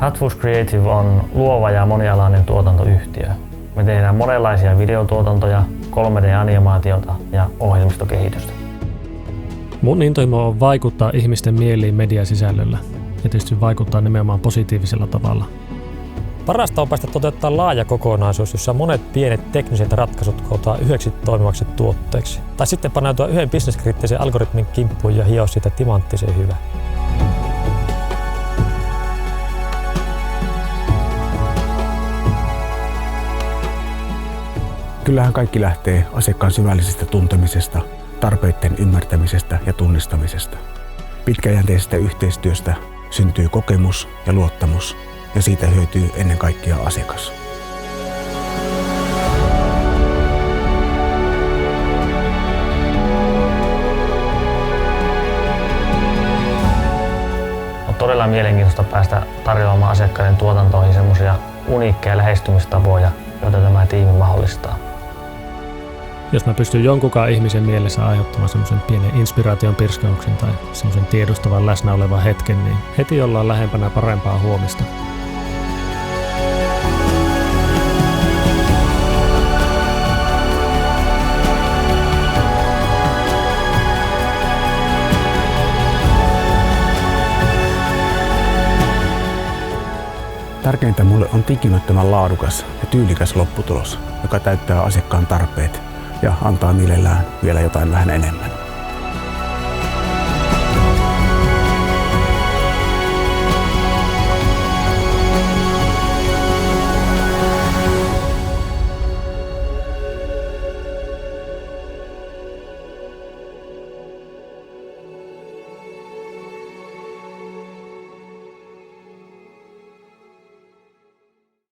Hatfuls Creative on luova ja monialainen tuotantoyhtiö. Me tehdään monenlaisia videotuotantoja, 3D-animaatiota ja ohjelmistokehitystä. Mun intohimo on vaikuttaa ihmisten mieliin mediasisällöllä ja tietysti vaikuttaa nimenomaan positiivisella tavalla. Parasta on päästä toteuttaa laaja kokonaisuus, jossa monet pienet tekniset ratkaisut kootaan yhdeksi toimivaksi tuotteeksi. Tai sitten paneutua yhden bisneskriittisen algoritmin kimppuun ja hioa siitä timanttisen hyvä. Kyllähän kaikki lähtee asiakkaan syvällisestä tuntemisesta, tarpeiden ymmärtämisestä ja tunnistamisesta. Pitkäjänteisestä yhteistyöstä syntyy kokemus ja luottamus, ja siitä hyötyy ennen kaikkea asiakas. On todella mielenkiintoista päästä tarjoamaan asiakkaiden tuotantoihin semmoisia uniikkeja lähestymistapoja, joita tämä tiimi mahdollistaa. Jos mä pystyn jonkunkaan ihmisen mielessä aiheuttamaan semmoisen pienen inspiraation pirskauksen tai semmoisen tiedostavan läsnä olevan hetken, niin heti ollaan lähempänä parempaa huomista. Tärkeintä mulle on tinkimättömän laadukas ja tyylikäs lopputulos, joka täyttää asiakkaan tarpeet ja antaa mielellään vielä jotain vähän enemmän.